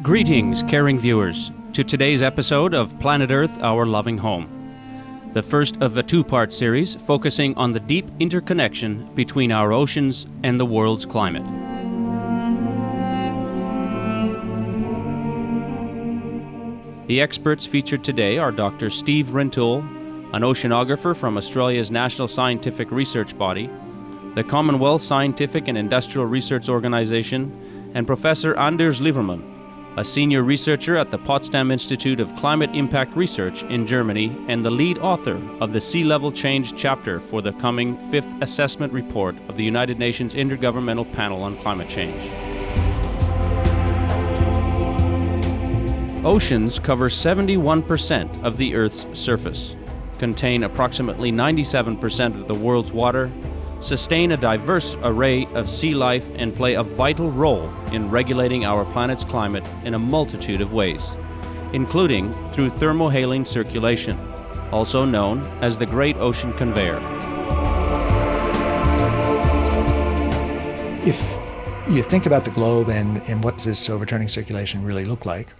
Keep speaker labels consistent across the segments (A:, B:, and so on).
A: Greetings, caring viewers, to today's episode of Planet Earth, Our Loving Home. The first of a two-part series focusing on the deep interconnection between our oceans and the world's climate. The experts featured today are Dr. Steve Rintoul, an oceanographer from Australia's National Scientific Research Body, the Commonwealth Scientific and Industrial Research Organization, and Professor Anders Lieberman, a senior researcher at the Potsdam Institute of Climate Impact Research in Germany and the lead author of the Sea Level Change chapter for the coming fifth assessment report of the United Nations Intergovernmental Panel on Climate Change. Oceans cover 71% of the Earth's surface, contain approximately 97% of the world's water, sustain a diverse array of sea life, and play a vital role in regulating our planet's climate in a multitude of ways, including through thermohaline circulation, also known as the Great Ocean Conveyor.
B: If you think about the globe and what does this overturning circulation really look like,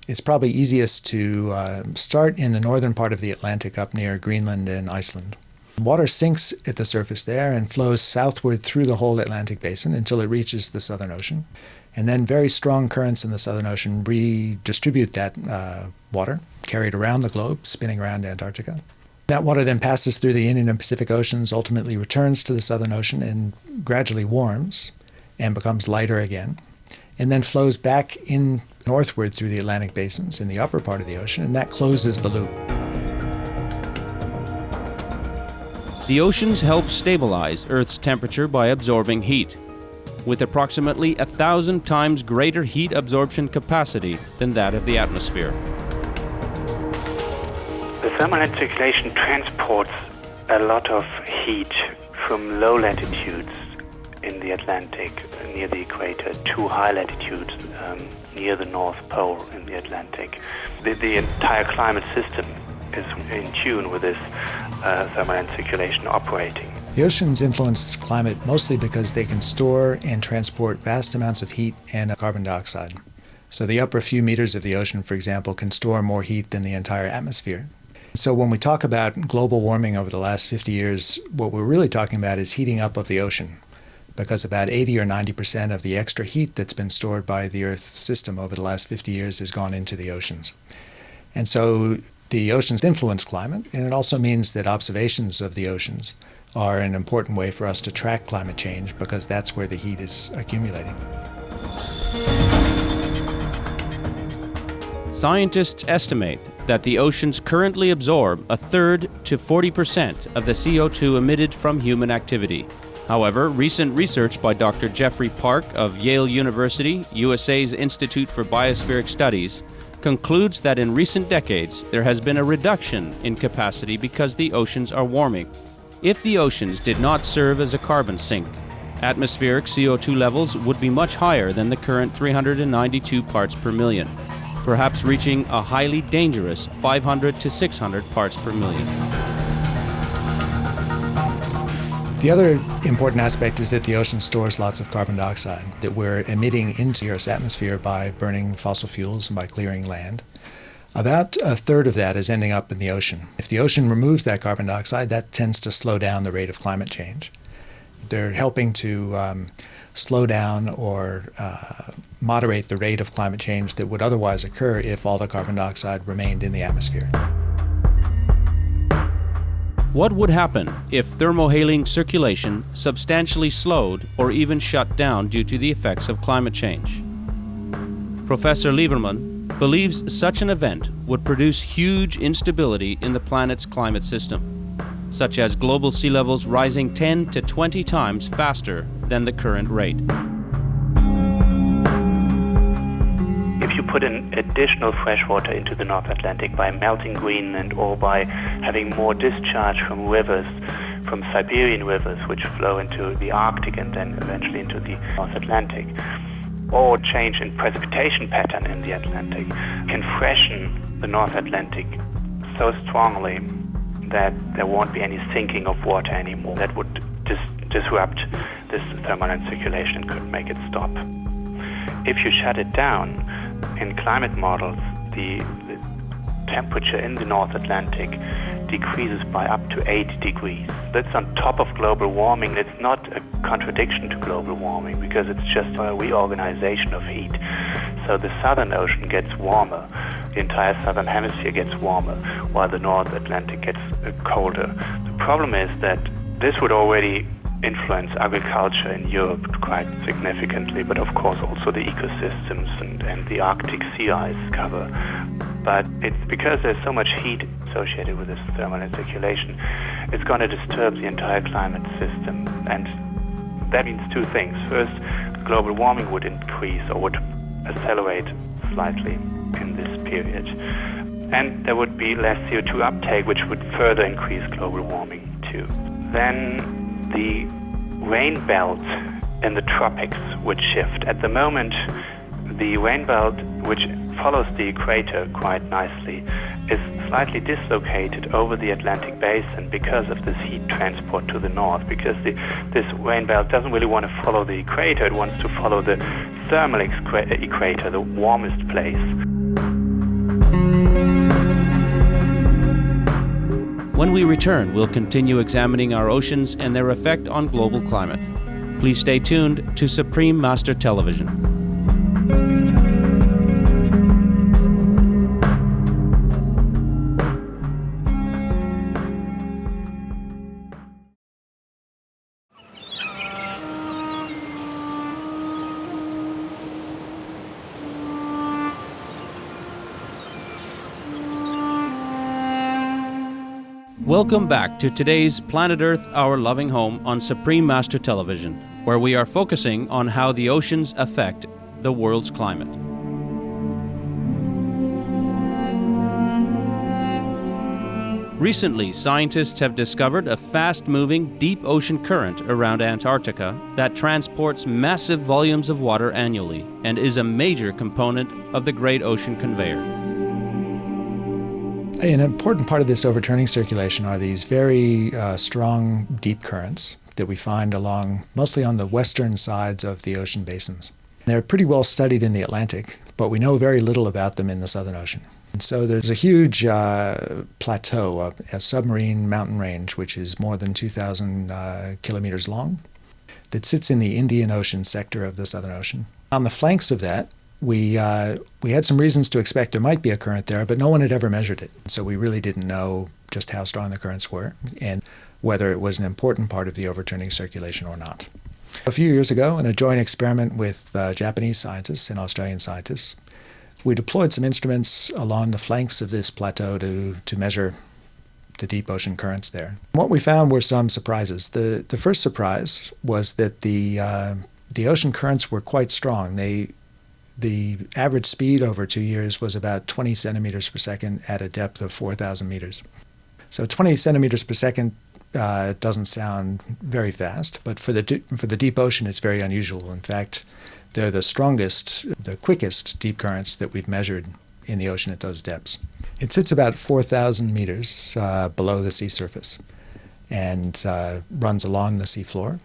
B: it's probably easiest to start in the northern part of the Atlantic up near Greenland and Iceland. Water sinks at the surface there and flows southward through the whole Atlantic basin until it reaches the Southern Ocean. And then very strong currents in the Southern Ocean redistribute that water, carried around the globe, spinning around Antarctica. That water then passes through the Indian and Pacific Oceans, ultimately returns to the Southern Ocean and gradually warms and becomes lighter again, and then flows back in northward through the Atlantic basins in the upper part of the ocean, and that closes the loop.
A: The oceans help stabilize Earth's temperature by absorbing heat, with approximately 1,000 times greater heat absorption capacity than that of the atmosphere.
C: The thermal circulation transports a lot of heat from low latitudes in the Atlantic near the equator to high latitudes near the North Pole in the Atlantic. The entire climate system is in tune with this thermal circulation operating.
B: The oceans influence climate mostly because they can store and transport vast amounts of heat and carbon dioxide. So the upper few meters of the ocean, for example, can store more heat than the entire atmosphere. So when we talk about global warming over the last 50 years, what we're really talking about is heating up of the ocean, because about 80 or 90% of the extra heat that's been stored by the Earth's system over the last 50 years has gone into the oceans. And so the oceans influence climate, and it also means that observations of the oceans are an important way for us to track climate change, because that's where the heat is accumulating.
A: Scientists estimate that the oceans currently absorb 1/3 to 40% of the CO2 emitted from human activity. However, recent research by Dr. Jeffrey Park of Yale University, USA's Institute for Biospheric Studies, concludes that in recent decades there has been a reduction in capacity because the oceans are warming. If the oceans did not serve as a carbon sink, atmospheric CO2 levels would be much higher than the current 392 parts per million, perhaps reaching a highly dangerous 500 to 600 parts per million.
B: The other important aspect is that the ocean stores lots of carbon dioxide that we're emitting into the Earth's atmosphere by burning fossil fuels and by clearing land. About 1/3 of that is ending up in the ocean. If the ocean removes that carbon dioxide, that tends to slow down the rate of climate change. They're helping to slow down or moderate the rate of climate change that would otherwise occur if all the carbon dioxide remained in the atmosphere.
A: What would happen if thermohaline circulation substantially slowed or even shut down due to the effects of climate change? Professor Lieberman believes such an event would produce huge instability in the planet's climate system, such as global sea levels rising 10 to 20 times faster than the current rate.
C: If you put in additional fresh water into the North Atlantic by melting Greenland or by having more discharge from rivers, from Siberian rivers which flow into the Arctic and then eventually into the North Atlantic, or change in precipitation pattern in the Atlantic, can freshen the North Atlantic so strongly that there won't be any sinking of water anymore. That would disrupt this thermal circulation and could make it stop. if you shut it down, in climate models, the temperature in the North Atlantic decreases by up to 8 degrees. That's on top of global warming. It's not a contradiction to global warming because it's just a reorganization of heat. So the Southern Ocean gets warmer, the entire Southern Hemisphere gets warmer, while the North Atlantic gets colder. The problem is that this would already influence agriculture in Europe quite significantly, but of course also the ecosystems and the Arctic sea ice cover. But it's because there's so much heat associated with this thermal circulation, it's going to disturb the entire climate system. And that means two things. First, global warming would increase or would accelerate slightly in this period. And there would be less CO2 uptake, which would further increase global warming too. Then the rain belt in the tropics would shift. At the moment, the rain belt, which follows the equator quite nicely, is slightly dislocated over the Atlantic basin because of this heat transport to the north, because this rain belt doesn't really want to follow the equator, it wants to follow the thermal equator, the warmest place.
A: When we return, we'll continue examining our oceans and their effect on global climate. Please stay tuned to Supreme Master Television. Welcome back to today's Planet Earth, Our Loving Home on Supreme Master Television, where we are focusing on how the oceans affect the world's climate. Recently, scientists have discovered a fast-moving deep ocean current around Antarctica that transports massive volumes of water annually and is a major component of the Great Ocean Conveyor.
B: An important part of this overturning circulation are these very strong deep currents that we find mostly on the western sides of the ocean basins. They're pretty well studied in the Atlantic, but we know very little about them in the Southern Ocean. And so there's a huge plateau, a submarine mountain range, which is more than 2,000 kilometers long, that sits in the Indian Ocean sector of the Southern Ocean. On the flanks of that, we had some reasons to expect there might be a current there, but no one had ever measured it. So we really didn't know just how strong the currents were and whether it was an important part of the overturning circulation or not. A few years ago, in a joint experiment with Japanese scientists and Australian scientists, we deployed some instruments along the flanks of this plateau to measure the deep ocean currents there. What we found were some surprises. The first surprise was that the ocean currents were quite strong. The average speed over 2 years was about 20 centimeters per second at a depth of 4,000 meters. So 20 centimeters per second doesn't sound very fast, but for the deep ocean, it's very unusual. In fact, they're the strongest, the quickest deep currents that we've measured in the ocean at those depths. It sits about 4,000 meters below the sea surface and runs along the seafloor,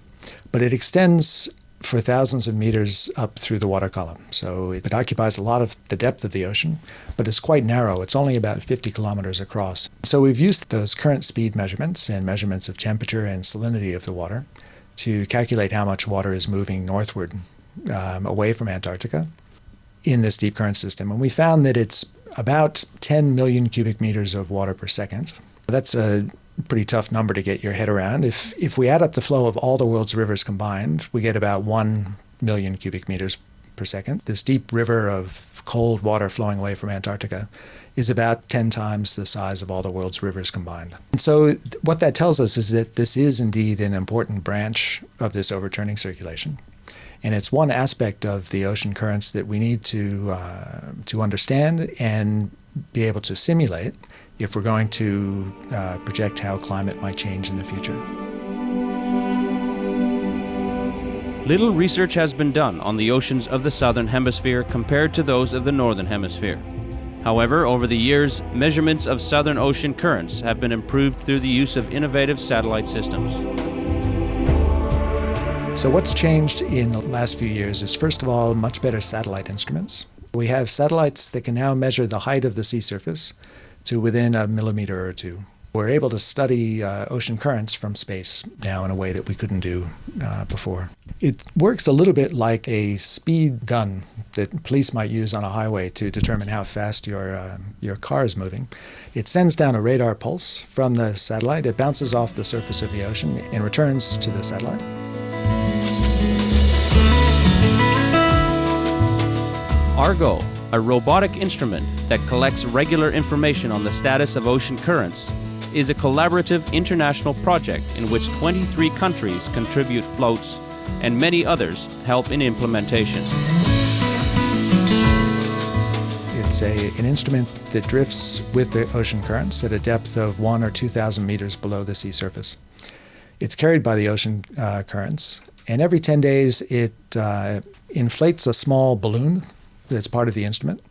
B: but it extends for thousands of meters up through the water column. So it occupies a lot of the depth of the ocean, but it's quite narrow. It's only about 50 kilometers across. So we've used those current speed measurements and measurements of temperature and salinity of the water to calculate how much water is moving northward away from Antarctica in this deep current system. And we found that it's about 10 million cubic meters of water per second. That's a pretty tough number to get your head around. If we add up the flow of all the world's rivers combined, we get about 1 million cubic meters per second. This deep river of cold water flowing away from Antarctica is about 10 times the size of all the world's rivers combined. And so what that tells us is that this is indeed an important branch of this overturning circulation. And it's one aspect of the ocean currents that we need to understand and be able to simulate if we're going to project how climate might change in the future.
A: Little research has been done on the oceans of the Southern Hemisphere compared to those of the Northern Hemisphere. However, over the years, measurements of Southern Ocean currents have been improved through the use of innovative satellite systems.
B: So what's changed in the last few years is, first of all, much better satellite instruments. We have satellites that can now measure the height of the sea surface to within a millimeter or two. We're able to study ocean currents from space now in a way that we couldn't do before. It works a little bit like a speed gun that police might use on a highway to determine how fast your car is moving. It sends down a radar pulse from the satellite. It bounces off the surface of the ocean and returns to the satellite.
A: Argo, a robotic instrument that collects regular information on the status of ocean currents, is a collaborative international project in which 23 countries contribute floats and many others help in implementation.
B: It's an instrument that drifts with the ocean currents at a depth of 1,000 or 2,000 meters below the sea surface. It's carried by the ocean currents, and every 10 days it inflates a small balloon that's part of the instrument.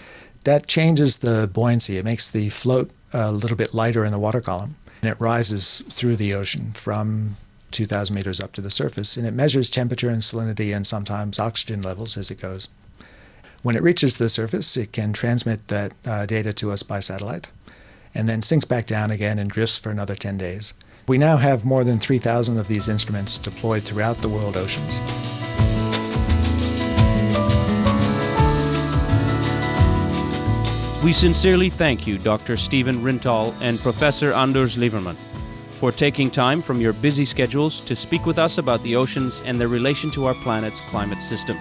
B: That changes the buoyancy. It makes the float a little bit lighter in the water column, and it rises through the ocean from 2,000 meters up to the surface, and it measures temperature and salinity and sometimes oxygen levels as it goes. When it reaches the surface, it can transmit that data to us by satellite, and then sinks back down again and drifts for another 10 days. We now have more than 3,000 of these instruments deployed throughout the world oceans.
A: We sincerely thank you, Dr. Stephen Rintoul and Professor Anders Lieberman, for taking time from your busy schedules to speak with us about the oceans and their relation to our planet's climate system.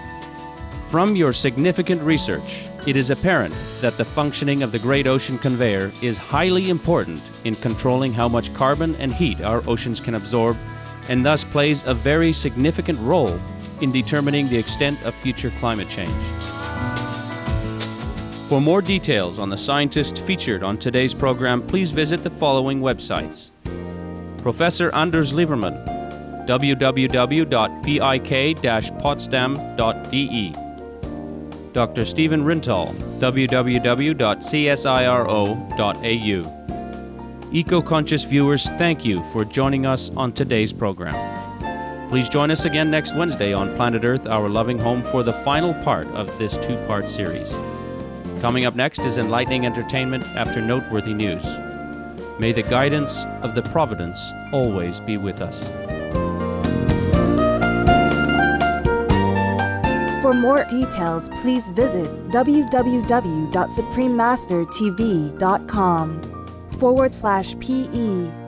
A: From your significant research, it is apparent that the functioning of the Great Ocean Conveyor is highly important in controlling how much carbon and heat our oceans can absorb, and thus plays a very significant role in determining the extent of future climate change. For more details on the scientists featured on today's program, please visit the following websites. Professor Anders Lieberman, www.pik-potsdam.de. Dr. Stephen Rintoul, www.csiro.au. Eco-conscious viewers, thank you for joining us on today's program. Please join us again next Wednesday on Planet Earth, Our Loving Home, for the final part of this two-part series. Coming up next is enlightening entertainment after noteworthy news. May the guidance of the Providence always be with us.
D: For more details, please visit www.suprememastertv.com/PE